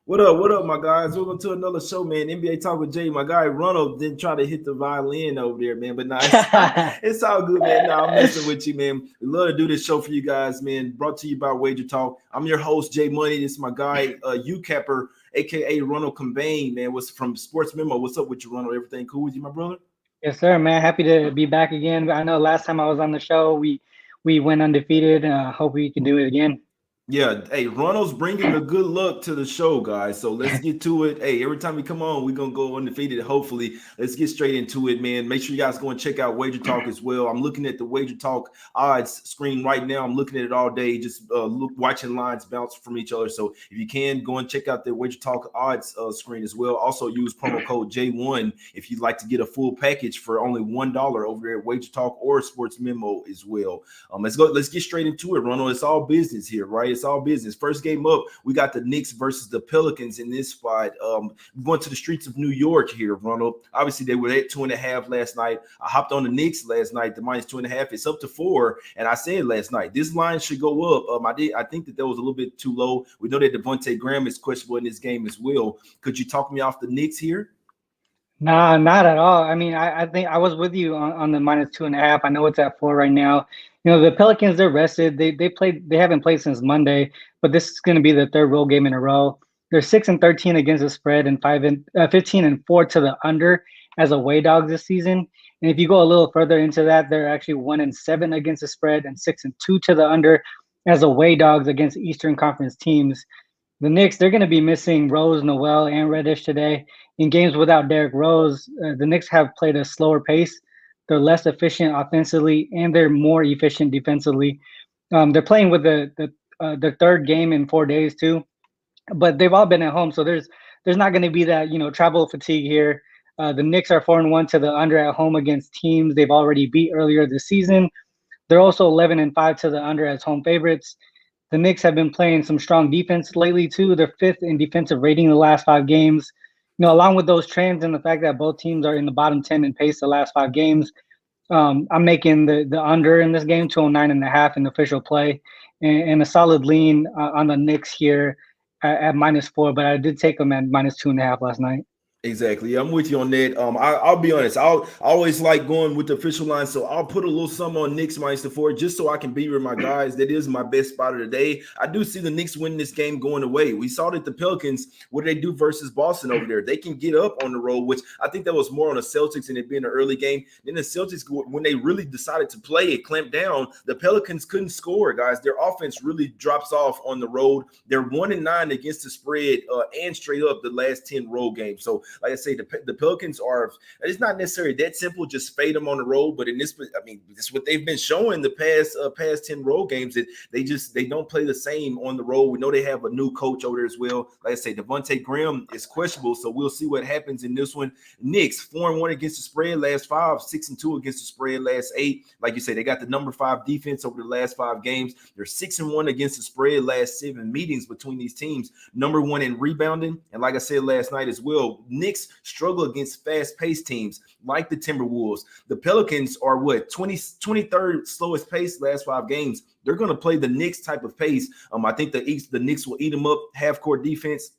What up, my guys? Welcome to another show, man. NBA Talk with Jay. My guy Ronald didn't try to hit the violin over there, man. But nah, it's all good, man. Nah, I'm messing with you, man. We love to do this show for you guys, man. Brought to you by Wager Talk. I'm your host, Jay Money. This is my guy, UCapper, aka Ronald Cabang, man. What's from SportsMemo? What's up with you, Ronald? Everything cool with you, my brother? Yes, sir, man. Happy to be back again. I know last time I was on the show, we went undefeated. Hope we can do it again. Yeah, hey, Ronald's bringing the good luck to the show, guys. So let's get to it. Hey, every time we come on, we're going to go undefeated, hopefully. Let's get straight into it, man. Make sure you guys go and check out Wager Talk as well. I'm looking at the Wager Talk odds screen right now. I'm looking at it all day, just watching lines bounce from each other. So if you can, go and check out the Wager Talk odds screen as well. Also use promo code J1 if you'd like to get a full package for only $1 over there at Wager Talk or SportsMemo as well. Let's get straight into it, Ronald. It's all business here, right? It's all business. First game up, we got the Knicks versus the Pelicans in this spot. We're going to the streets of New York here, Ronald. Obviously, they were at 2.5 last night. I hopped on the Knicks last night, the minus 2.5. It's up to 4, and I said last night this line should go up. I think that was a little bit too low. We know that Devontae Graham is questionable in this game as well. Could you talk me off the Knicks here? Nah, not at all. I mean, I think I was with you on the minus 2.5. I know it's at 4 right now. You know, the Pelicans, they're rested. They haven't played since Monday, but this is going to be the third road game in a row. They're 6-13 against the spread and 15-4 to the under as away dogs this season. And if you go a little further into that, they're actually 1-7 against the spread and 6-2 to the under as away dogs against Eastern Conference teams. The Knicks, they're going to be missing Rose, Noel, and Reddish today. In games without Derrick Rose, the Knicks have played a slower pace. They're less efficient offensively, and they're more efficient defensively. They're playing with the third game in 4 days too, but they've all been at home, so there's not going to be that travel fatigue here. The Knicks are 4-1 to the under at home against teams they've already beat earlier this season. They're also 11-5 to the under as home favorites. The Knicks have been playing some strong defense lately too. They're 5th in defensive rating in the last 5 games. Along with those trends and the fact that both teams are in the bottom 10 in pace the last 5 games, I'm making the under in this game 209.5 in official play, and a solid lean on the Knicks here at -4. But I did take them at -2.5 last night. Exactly. I'm with you on that. I'll be honest. I always like going with the official line, so I'll put a little sum on Knicks -4 just so I can be with my guys. That is my best spot of the day. I do see the Knicks winning this game going away. We saw that the Pelicans, what did they do versus Boston over there? They can get up on the road, which I think that was more on the Celtics and it being an early game. Then the Celtics, when they really decided to play it, clamped down. The Pelicans couldn't score, guys. Their offense really drops off on the road. They're 1-9 against the spread and straight up the last 10 road games. So like I say, the Pelicans are, it's not necessarily that simple, just fade them on the road. But in this, I mean, this is what they've been showing the past 10 road games, that they don't play the same on the road. We know they have a new coach over there as well. Like I say, Devontae Graham is questionable, so we'll see what happens in this one. Knicks 4-1 against the spread last 5, 6-2 against the spread last 8. Like you say, they got the number 5 defense over the last 5 games. They're 6-1 against the spread last 7 meetings between these teams. Number 1 in rebounding, and like I said last night as well, Knicks struggle against fast-paced teams like the Timberwolves. The Pelicans are 23rd slowest pace last 5 games. They're going to play the Knicks type of pace. I think the Knicks will eat them up. Half-court defense.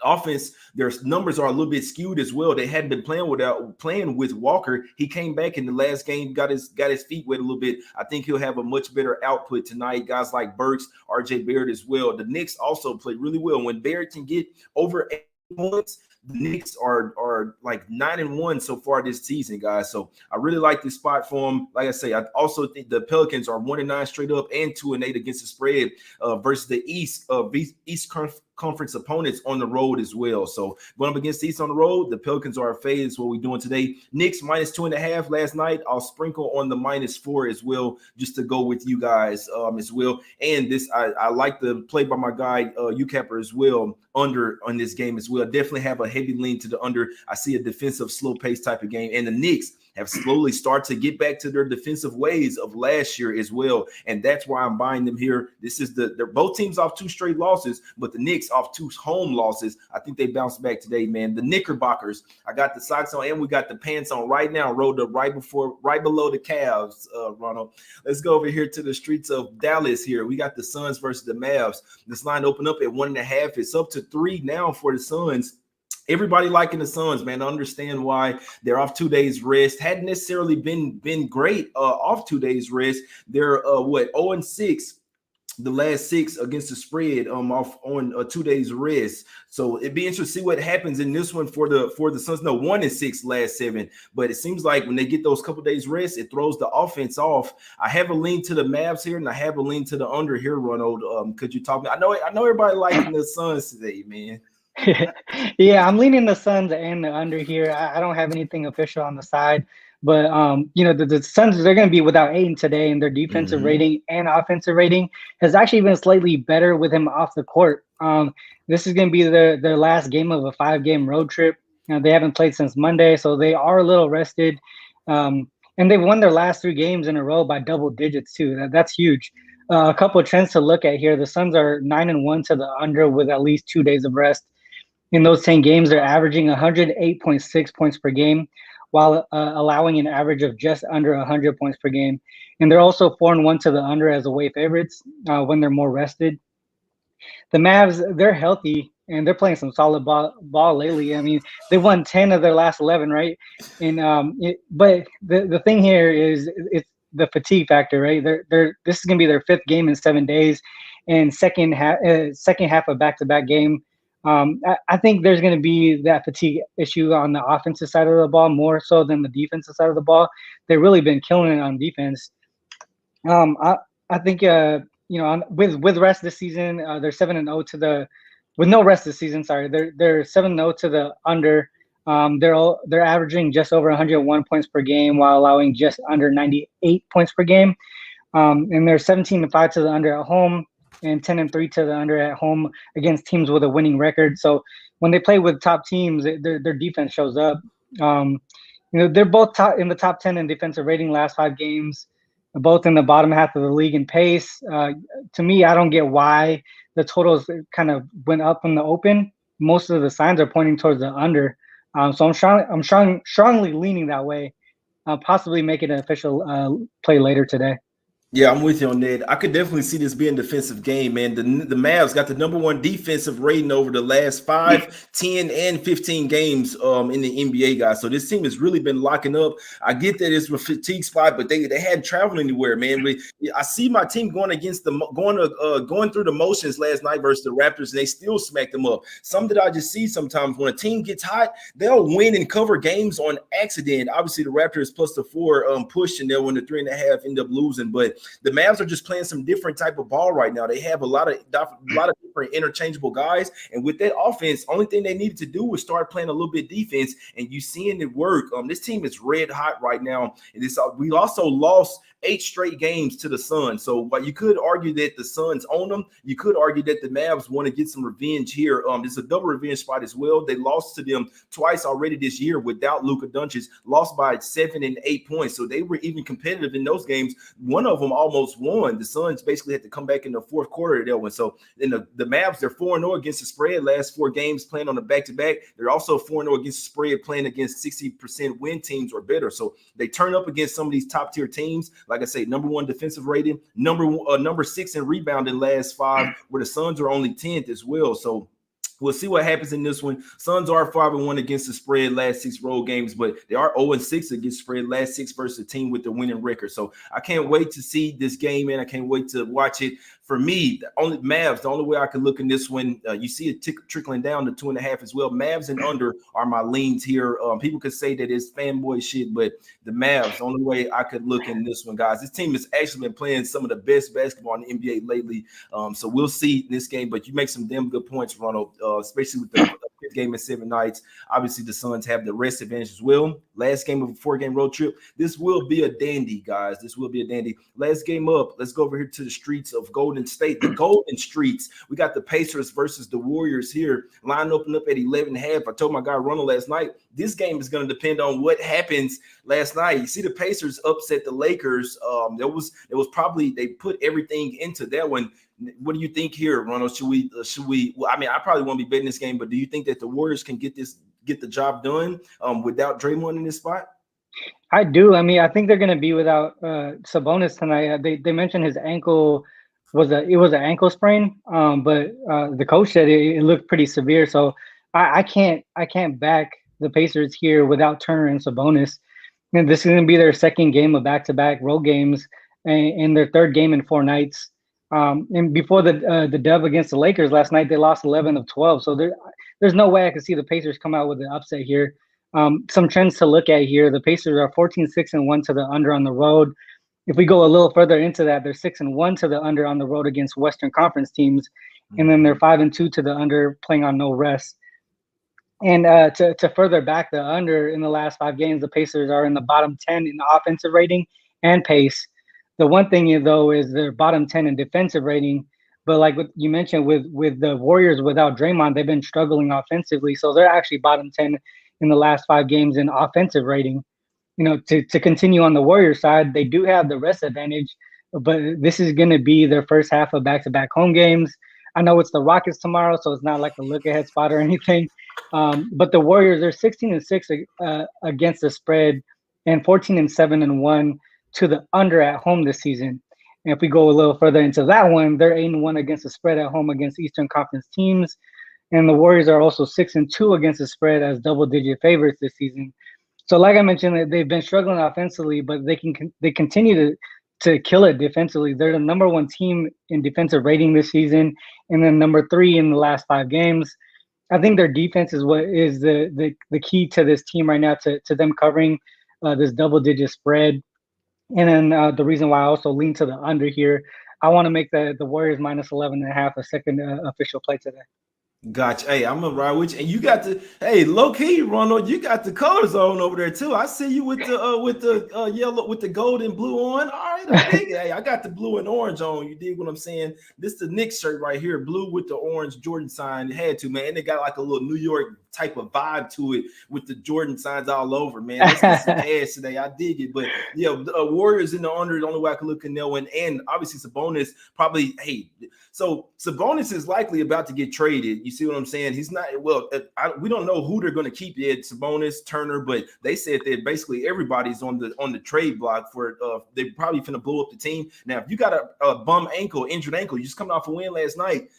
Offense, their numbers are a little bit skewed as well. They hadn't been playing with Walker. He came back in the last game, got his feet wet a little bit. I think he'll have a much better output tonight. Guys like Burks, RJ Barrett as well. The Knicks also play really well. When Barrett can get over 8 points, the Knicks are like 9-1 so far this season, guys. So I really like this spot for them. Like I say, I also think the Pelicans are 1-9 straight up and 2-8 against the spread versus the East Conference opponents on the road as well. So going up against the East on the road, the Pelicans are a fade. Is what we're doing today. Knicks -2.5 last night. I'll sprinkle on the -4 as well, just to go with you guys as well. And this, I like the play by my guy UCapper as well, under on this game as well. Definitely have a heavy lean to the under. I see a defensive slow pace type of game, and the Knicks have slowly started to get back to their defensive ways of last year as well. And that's why I'm buying them here. This is they're both teams off 2 straight losses, but the Knicks off 2 home losses. I think they bounced back today, man. The Knickerbockers, I got the socks on and we got the pants on right now, rolled up right below the Cavs, Ronald. Let's go over here to the streets of Dallas here. We got the Suns versus the Mavs. This line opened up at 1.5. It's up to 3 now for the Suns. Everybody liking the Suns, man. I understand why they're off 2 days rest. Hadn't necessarily been great off 2 days rest. They're 0-6 the last 6 against the spread off on 2 days rest. So it'd be interesting to see what happens in this one for the Suns. No, 1-6 last 7, but it seems like when they get those couple days rest, it throws the offense off. I have a lean to the Mavs here, and I have a lean to the under here, Ronald. Could you talk? I know everybody liking the Suns today, man. Yeah, I'm leaning the Suns and the under here. I don't have anything official on the side, but the Suns, they're going to be without Ayton today, and their defensive rating and offensive rating has actually been slightly better with him off the court. This is going to be their last game of a 5-game road trip. They haven't played since Monday, so they are a little rested. And they've won their last 3 games in a row by double digits too. That's huge. A couple of trends to look at here. The Suns are 9-1 to the under with at least 2 days of rest. In those 10 games, they're averaging 108.6 points per game, while allowing an average of just under 100 points per game. And they're also 4-1 to the under as away favorites when they're more rested. The Mavs, they're healthy, and they're playing some solid ball lately. I mean, they won 10 of their last 11, right? And but the thing here is it's the fatigue factor, right? This is going to be their 5th game in 7 days, and second half of back-to-back game. I think there's going to be that fatigue issue on the offensive side of the ball more so than the defensive side of the ball. They've really been killing it on defense. I think with rest this season, they're 7-0 with no rest this season. Sorry, they're 7-0 to the under. They're averaging just over 101 points per game while allowing just under 98 points per game. And they're 17-5 to the under at home, and 10-3 to the under at home against teams with a winning record. So when they play with top teams, their defense shows up. They're both in the top 10 in defensive rating last 5 games, both in the bottom half of the league in pace. To me, I don't get why the totals kind of went up in the open. Most of the signs are pointing towards the under. So I'm strongly leaning that way. Possibly make it an official play later today. Yeah, I'm with you on that. I could definitely see this being a defensive game, man. The Mavs got the #1 defensive rating over the last 5, 10, and 15 games in the NBA, guys. So this team has really been locking up. I get that it's a fatigue spot, but they hadn't traveled anywhere, man. But I see my team going through the motions last night versus the Raptors, and they still smacked them up. Something that I just see sometimes when a team gets hot, they'll win and cover games on accident. Obviously, the Raptors plus the 4 push, and they'll win the 3.5, end up losing, but the Mavs are just playing some different type of ball right now. They have a lot of different interchangeable guys, and with that offense, only thing they needed to do was start playing a little bit defense, and you seeing it work. This team is red hot right now, and we also lost 8 straight games to the Suns. So while you could argue that the Suns own them, you could argue that the Mavs want to get some revenge here. It's a double revenge spot as well. They lost to them twice already this year without Luka Doncic, lost by 7 and 8 points. So they were even competitive in those games. One of them almost won. The Suns basically had to come back in the 4th quarter of that one. So in the Mavs, they're 4-0 against the spread last 4 games playing on the back-to-back. They're also 4-0 against the spread playing against 60% win teams or better. So they turn up against some of these top-tier teams. Like I say, #1 defensive rating, number 6 in rebounding last 5, where the Suns are only 10th as well. So we'll see what happens in this one. Suns are 5-1 against the spread last 6 road games, but they are 0-6 against spread last 6 versus a team with the winning record. So I can't wait to see this game, man. I can't wait to watch it. For me, the only way I could look in this one, you see it trickling down to 2.5 as well. Mavs and under are my leans here. People could say that it's fanboy shit, but the Mavs, the only way I could look in this one, guys. This team has actually been playing some of the best basketball in the NBA lately. So we'll see in this game, but you make some damn good points, Ronald, especially with the game in 7 nights. Obviously, the Suns have the rest advantage as well. Last game of a 4-game road trip. This will be a dandy, guys. This will be a dandy. Last game up. Let's go over here to the streets of Golden State. The Golden Streets. We got the Pacers versus the Warriors here. Line opened up at 11.5. I told my guy Ronald last night, this game is going to depend on what happens last night. You see the Pacers upset the Lakers. There was probably, they put everything into that one. What do you think here, Ronald? Should we well, I mean, I probably won't be betting this game, but do you think that the Warriors can get the job done without Draymond in this spot? I do. I mean, I think they're going to be without Sabonis tonight. They mentioned his ankle was an ankle sprain, but the coach said it looked pretty severe. So I can't back the Pacers here without Turner and Sabonis. And this is going to be their second game of back-to-back road games and their third game in 4 nights. And before the dub against the Lakers last night, they lost 11 of 12. So there's no way I could see the Pacers come out with an upset here. Some trends to look at here. The Pacers are 14-6-1 to the under on the road. If we go a little further into that, they're 6-1 to the under on the road against Western Conference teams. And then they're 5-2 to the under playing on no rest. And to further back the under in the last 5 games, the Pacers are in the bottom 10 in offensive rating and pace. The one thing, though, is they're bottom 10 in defensive rating. But like what you mentioned with the Warriors without Draymond, they've been struggling offensively. So they're actually bottom 10 in the last 5 games in offensive rating. You know, to continue on the Warriors side, they do have the rest advantage, but this is going to be their first half of back-to-back home games. I know it's the Rockets tomorrow, so it's not like a look-ahead spot or anything. But the Warriors are 16-6 against the spread and 14-7-1 to the under at home this season. And if we go a little further into that one, they're 8-1 against the spread at home against Eastern Conference teams. And the Warriors are also 6-2 against the spread as double-digit favorites this season. So like I mentioned, they've been struggling offensively, but they continue to kill it defensively. They're the number 1 team in defensive rating this season, and then number 3 in the last 5 games. I think their defense is what is the key to this team right now, to them covering this double-digit spread. And then the reason why I also lean to the under here, I want to make the Warriors minus 11.5 a second official play today. Gotcha. Hey, I'm gonna ride with you, and you got low key, Ronald. You got the colors on over there too. I see you with the yellow with the gold and blue on. All right, I dig it. Hey, I got the blue and orange on. You dig what I'm saying? This the Knicks shirt right here, blue with the orange Jordan sign. It had to, man. And it got like a little New York type of vibe to it with the Jordan signs all over, man. Let's get some ass today. I dig it. But yeah, Warriors in the under. The only way I can look at that one, and obviously Sabonis probably. Hey, so Sabonis is likely about to get traded. You see what I'm saying? He's not we don't know who they're going to keep yet. Sabonis, Turner, but they said that basically everybody's on the trade block for they're probably finna blow up the team. Now, if you got a bum ankle, injured ankle, you just coming off a win last night.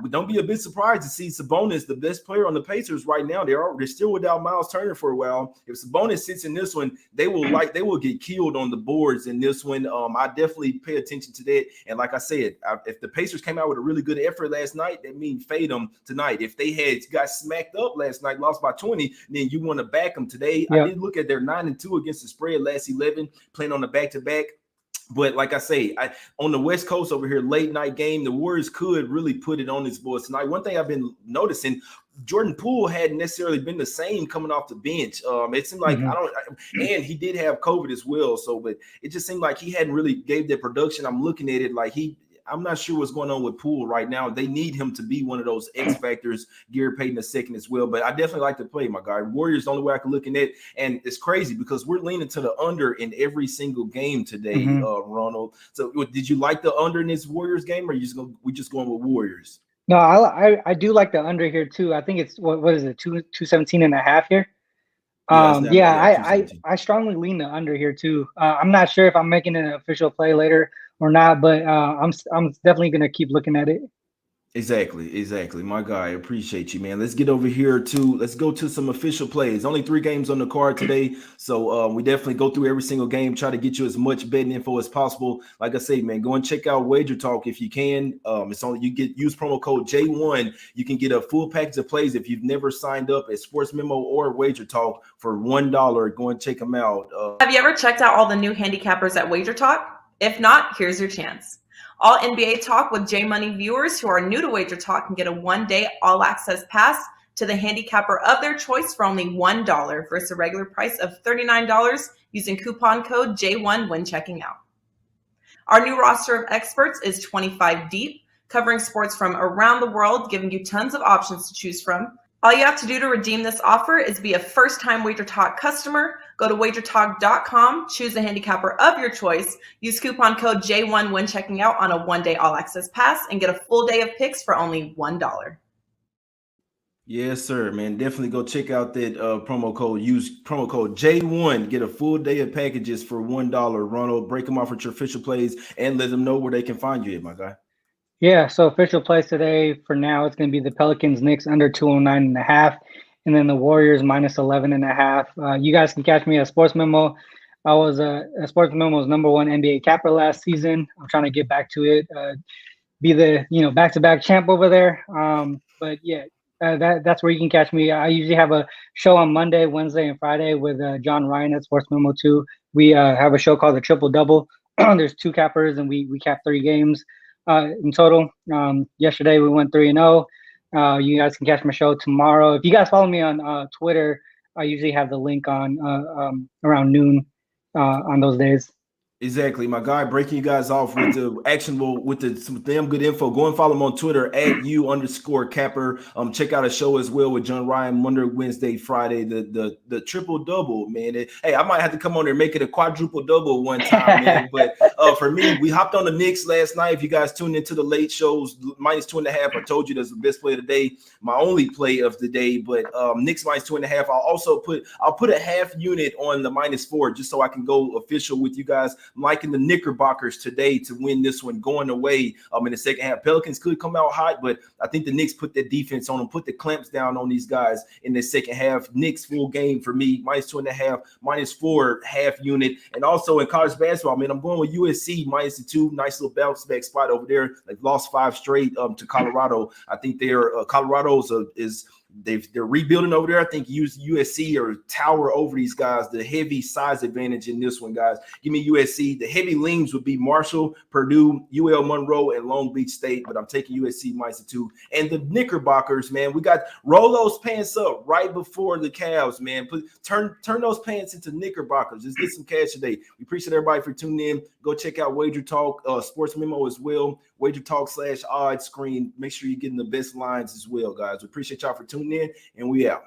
Don't be a bit surprised to see Sabonis, the best player on the Pacers right now. They're still without Miles Turner for a while. If Sabonis sits in this one, they will get killed on the boards in this one. I definitely pay attention to that. And like I said, if the Pacers came out with a really good effort last night, that means fade them tonight. If they got smacked up last night, lost by 20, then you want to back them today. Yep. I did look at their 9-2 against the spread last 11, playing on the back-to-back. But like I say, on the West Coast over here, late night game, the Warriors could really put it on these boys tonight. One thing I've been noticing, Jordan Poole hadn't necessarily been the same coming off the bench. It seemed like and he did have COVID as well. So, but it just seemed like he hadn't really gave their production. I'm looking at it like I'm not sure what's going on with Poole right now. They need him to be one of those X factors. Gary Payton II as well, but I definitely like to play my guy. Warriors, the only way I can look at it, and it's crazy because we're leaning to the under in every single game today, Ronald. So, did you like the under in this Warriors game, or we just going with Warriors? No, I do like the under here too. I think it's what is it 217.5 here. I strongly lean the under here too. I'm not sure if I'm making an official play later or not, but I'm definitely gonna keep looking at it. Exactly. My guy, I appreciate you, man. Let's get over here let's go to some official plays. Only 3 games on the card today. So we definitely go through every single game, try to get you as much betting info as possible. Like I say, man, go and check out Wager Talk if you can. It's only use promo code J1. You can get a full package of plays if you've never signed up at SportsMemo or Wager Talk for $1. Go and check them out. Have you ever checked out all the new handicappers at Wager Talk? If not, here's your chance. All NBA Talk with J Money viewers who are new to Wager Talk can get a 1-day all-access pass to the handicapper of their choice for only $1 versus a regular price of $39 using coupon code J1 when checking out. Our new roster of experts is 25 deep, covering sports from around the world, giving you tons of options to choose from. All you have to do to redeem this offer is be a first-time Wager Talk customer. Go to wagertalk.com, choose the handicapper of your choice, use coupon code J1 when checking out on a one-day all-access pass, and get a full day of picks for only $1. Yes, sir, man. Definitely go check out that promo code. Use promo code J1. Get a full day of packages for $1. Ronald, break them off with your official plays and let them know where they can find you at, my guy. Yeah, so official plays today for now, it's going to be the Pelicans Knicks under 209.5, and then the Warriors minus 11.5. You guys can catch me at SportsMemo. I was SportsMemo's #1 NBA capper last season. I'm trying to get back to it, be the back-to-back champ over there. But yeah, that's where you can catch me. I usually have a show on Monday, Wednesday, and Friday with John Ryan at SportsMemo too. We have a show called the Triple Double. There's 2 cappers, and we cap 3 games. In total. Yesterday we went 3-0. You guys can catch my show tomorrow. If you guys follow me on Twitter, I usually have the link on around noon on those days. Exactly, my guy, breaking you guys off with the actionable, with some damn good info. Go and follow him on Twitter at @U_capper. Check out a show as well with John Ryan Monday, Wednesday, Friday. The triple double, man. Hey, I might have to come on there and make it a quadruple double one time, man. But for me, we hopped on the Knicks last night. If you guys tuned into the late shows, minus 2.5. I told you that's the best play of the day, my only play of the day. But Knicks minus 2.5. I'll put a half unit on the -4 just so I can go official with you guys. I'm liking the Knickerbockers today to win this one going away in the second half. Pelicans could come out hot, but I think the Knicks put their defense on them, put the clamps down on these guys in the second half. Knicks full game for me, minus 2.5, -4 half unit. And also in college basketball, man, I'm going with USC minus the 2. Nice little bounce back spot over there. They've lost 5 straight to Colorado. I think Colorado's they're rebuilding over there. I think USC or tower over these guys. The heavy size advantage in this one, guys. Give me USC. The heavy leans would be Marshall, Purdue, UL Monroe, and Long Beach State, but I'm taking USC minus 2. And the Knickerbockers, man, we got roll those pants up right before the Cavs, man. Turn those pants into Knickerbockers. Just get some cash today. We appreciate everybody for tuning in. Go check out Wager Talk, SportsMemo as well. Wager Talk /odds screen. Make sure you're getting the best lines as well, guys. We appreciate y'all for tuning in, and we out.